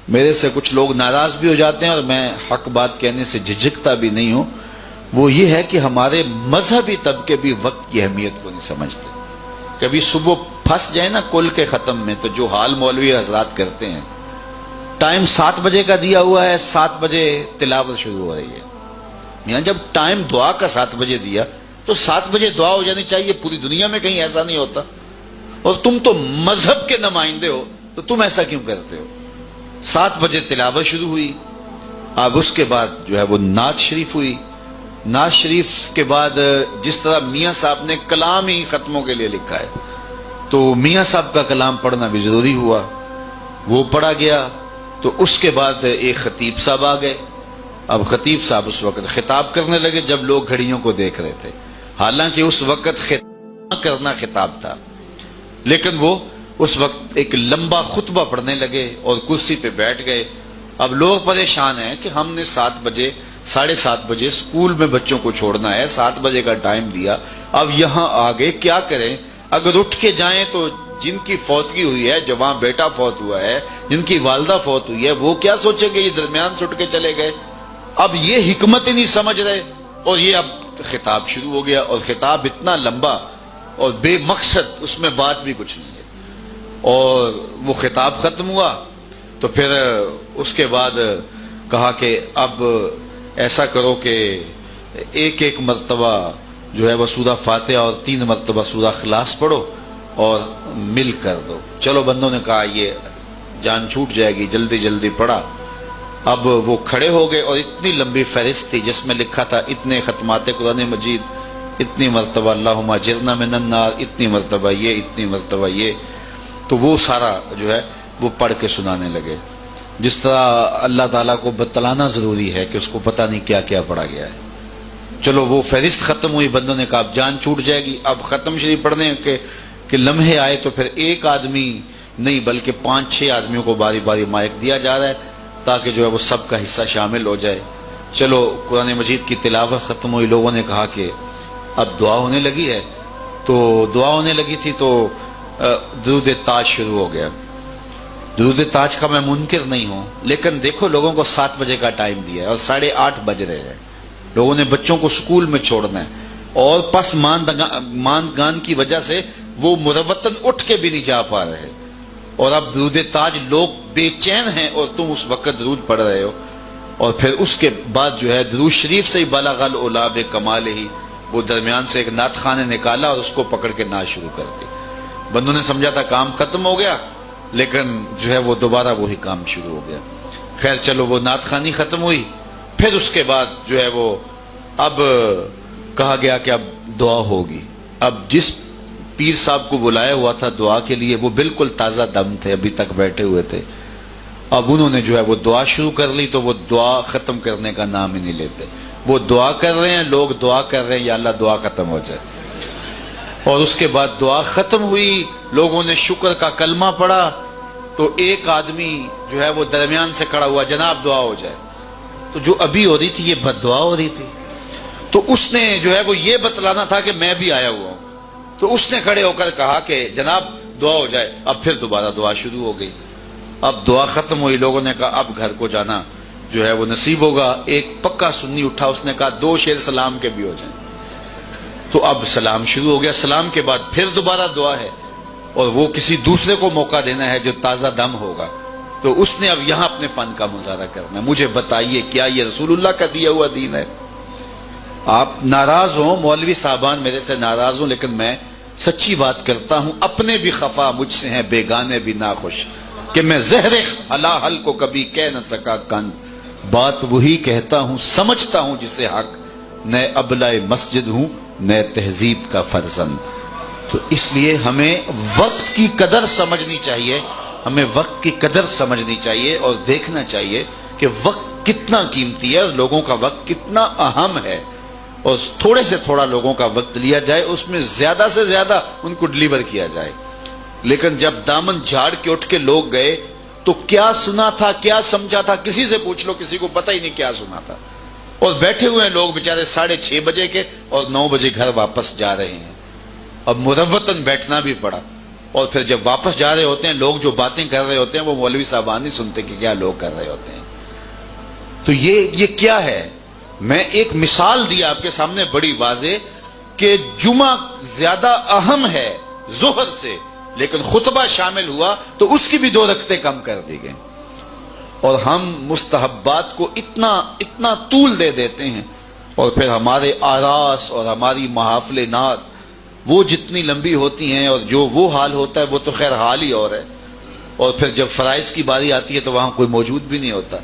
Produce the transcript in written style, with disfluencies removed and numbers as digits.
میرے سے کچھ لوگ ناراض بھی ہو جاتے ہیں اور میں حق بات کہنے سے جھجکتا بھی نہیں ہوں، وہ یہ ہے کہ ہمارے مذہبی طبقے بھی وقت کی اہمیت کو نہیں سمجھتے۔ کبھی صبح پھنس جائے نا کل کے ختم میں، تو جو حال مولوی حضرات کرتے ہیں، ٹائم 7 بجے کا دیا ہوا ہے، 7 بجے تلاوت شروع ہو رہی ہے۔ یہاں جب ٹائم دعا کا 7 بجے دیا تو 7 بجے دعا ہو جانی چاہیے، پوری دنیا میں کہیں ایسا نہیں ہوتا، اور تم تو مذہب کے نمائندے ہو تو تم ایسا کیوں کرتے ہو؟ 7 بجے تلاوت شروع ہوئی، اب اس کے بعد جو ہے وہ نعت شریف ہوئی، نعت شریف کے بعد جس طرح میاں صاحب نے کلام ہی ختموں کے لیے لکھا ہے، تو میاں صاحب کا کلام پڑھنا بھی ضروری ہوا، وہ پڑھا گیا۔ تو اس کے بعد ایک خطیب صاحب آ گئے۔ اب خطیب صاحب اس وقت خطاب کرنے لگے جب لوگ گھڑیوں کو دیکھ رہے تھے، حالانکہ اس وقت خطاب کرنا خطاب تھا، لیکن وہ اس وقت ایک لمبا خطبہ پڑھنے لگے اور کرسی پہ بیٹھ گئے۔ اب لوگ پریشان ہیں کہ ہم نے 7 بجے 7:30 بجے اسکول میں بچوں کو چھوڑنا ہے، 7 بجے کا ٹائم دیا، اب یہاں آگے کیا کریں؟ اگر اٹھ کے جائیں تو جن کی فوتگی ہوئی ہے، جوان بیٹا فوت ہوا ہے، جن کی والدہ فوت ہوئی ہے، وہ کیا سوچیں گے؟ یہ درمیان سے اٹھ کے چلے گئے۔ اب یہ حکمت ہی نہیں سمجھ رہے، اور یہ اب خطاب شروع ہو گیا، اور خطاب اتنا لمبا اور بے مقصد، اس میں بات بھی کچھ نہیں ہے۔ اور وہ خطاب ختم ہوا تو پھر اس کے بعد کہا کہ اب ایسا کرو کہ ایک مرتبہ جو ہے وہ سورہ فاتحہ اور 3 مرتبہ سورہ اخلاص پڑھو اور مل کر دو۔ چلو بندوں نے کہا یہ جان چھوٹ جائے گی، جلدی جلدی پڑھا۔ اب وہ کھڑے ہو گئے اور اتنی لمبی فہرست تھی جس میں لکھا تھا اتنے ختمات قرآن مجید، اتنی مرتبہ اللہم اجرنا من النار، اتنی مرتبہ یہ، اتنی مرتبہ یہ، تو وہ سارا جو ہے وہ پڑھ کے سنانے لگے۔ جس طرح اللہ تعالیٰ کو بتلانا ضروری ہے کہ اس کو پتہ نہیں کیا کیا پڑھا گیا ہے۔ چلو وہ فہرست ختم ہوئی، بندوں نے کہا اب جان چھوٹ جائے گی، اب ختم شریف پڑھنے کہ لمحے آئے تو پھر ایک آدمی نہیں بلکہ 5-6 آدمیوں کو باری باری مائک دیا جا رہا ہے تاکہ جو ہے وہ سب کا حصہ شامل ہو جائے۔ چلو قرآن مجید کی تلاوت ختم ہوئی، لوگوں نے کہا کہ اب دعا ہونے لگی ہے، تو دعا ہونے لگی تھی تو درود تاج شروع ہو گیا۔ درود تاج کا میں منکر نہیں ہوں، لیکن دیکھو لوگوں کو 7 بجے کا ٹائم دیا ہے اور 8:30 بج رہے ہیں، لوگوں نے بچوں کو سکول میں چھوڑنا ہے، اور پس ماندگان کی وجہ سے وہ مروتاً اٹھ کے بھی نہیں جا پا رہے، اور اب درود تاج لوگ بے چین ہیں اور تم اس وقت درود پڑھ رہے ہو۔ اور پھر اس کے بعد جو ہے درود شریف سے ہی بلغ العلا بکمال ہی، وہ درمیان سے ایک نعت خانے نکالا اور اس کو پکڑ کے نعت شروع کر دی۔ بندوں نے سمجھا تھا کام ختم ہو گیا، لیکن جو ہے وہ دوبارہ وہی کام شروع ہو گیا۔ خیر چلو وہ نعت خوانی ختم ہوئی، پھر اس کے بعد جو ہے وہ اب کہا گیا کہ اب دعا ہوگی۔ اب جس پیر صاحب کو بلایا ہوا تھا دعا کے لیے وہ بالکل تازہ دم تھے، ابھی تک بیٹھے ہوئے تھے، اب انہوں نے جو ہے وہ دعا شروع کر لی تو وہ دعا ختم کرنے کا نام ہی نہیں لیتے۔ وہ دعا کر رہے ہیں، لوگ دعا کر رہے ہیں یا اللہ دعا ختم ہو جائے۔ اور اس کے بعد دعا ختم ہوئی، لوگوں نے شکر کا کلمہ پڑھا، تو ایک آدمی جو ہے وہ درمیان سے کھڑا ہوا، جناب دعا ہو جائے۔ تو جو ابھی ہو رہی تھی یہ بد دعا ہو رہی تھی، تو اس نے جو ہے وہ یہ بتلانا تھا کہ میں بھی آیا ہوا ہوں، تو اس نے کھڑے ہو کر کہا کہ جناب دعا ہو جائے۔ اب پھر دوبارہ دعا شروع ہو گئی، اب دعا ختم ہوئی، لوگوں نے کہا اب گھر کو جانا جو ہے وہ نصیب ہوگا۔ ایک پکا سنی اٹھا، اس نے کہا 2 شیر سلام کے بھی ہو جائیں، تو اب سلام شروع ہو گیا۔ سلام کے بعد پھر دوبارہ دعا ہے، اور وہ کسی دوسرے کو موقع دینا ہے جو تازہ دم ہوگا، تو اس نے اب یہاں اپنے فن کا مظاہرہ کرنا ہے۔ مجھے بتائیے کیا یہ رسول اللہ کا دیا ہوا دین ہے؟ آپ ناراض ہوں، مولوی صاحبان میرے سے ناراض ہوں، لیکن میں سچی بات کرتا ہوں، اپنے بھی خفا مجھ سے ہیں، بیگانے بھی ناخوش، کہ میں زہر حل کو کبھی کہہ نہ سکا کند، بات وہی کہتا ہوں سمجھتا ہوں جسے حق، نئے ابلائے مسجد ہوں نئے تہذیب کا فرزند۔ تو اس لیے ہمیں وقت کی قدر سمجھنی چاہیے، ہمیں وقت کی قدر سمجھنی چاہیے اور دیکھنا چاہیے کہ وقت کتنا قیمتی ہے اور لوگوں کا وقت کتنا اہم ہے، اور تھوڑے سے تھوڑا لوگوں کا وقت لیا جائے، اس میں زیادہ سے زیادہ ان کو ڈلیور کیا جائے۔ لیکن جب دامن جھاڑ کے اٹھ کے لوگ گئے تو کیا سنا تھا، کیا سمجھا تھا، کسی سے پوچھ لو، کسی کو پتہ ہی نہیں کیا سنا تھا، اور بیٹھے ہوئے ہیں لوگ بیچارے 6:30 بجے کے اور 9 بجے گھر واپس جا رہے ہیں۔ اب مروتاً بیٹھنا بھی پڑا، اور پھر جب واپس جا رہے ہوتے ہیں لوگ جو باتیں کر رہے ہوتے ہیں وہ مولوی صاحبان نہیں سنتے کہ کیا لوگ کر رہے ہوتے ہیں. تو یہ کیا ہے؟ میں ایک مثال دی آپ کے سامنے بڑی واضح کہ جمعہ زیادہ اہم ہے ظہر سے، لیکن خطبہ شامل ہوا تو اس کی بھی 2 رکعتیں کم کر دی گئیں. اور ہم مستحبات کو اتنا طول دے دیتے ہیں، اور پھر ہمارے آراس اور ہماری محافل نعت وہ جتنی لمبی ہوتی ہیں، اور جو وہ حال ہوتا ہے وہ تو خیر حال ہی اور ہے. اور پھر جب فرائض کی باری آتی ہے تو وہاں کوئی موجود بھی نہیں ہوتا.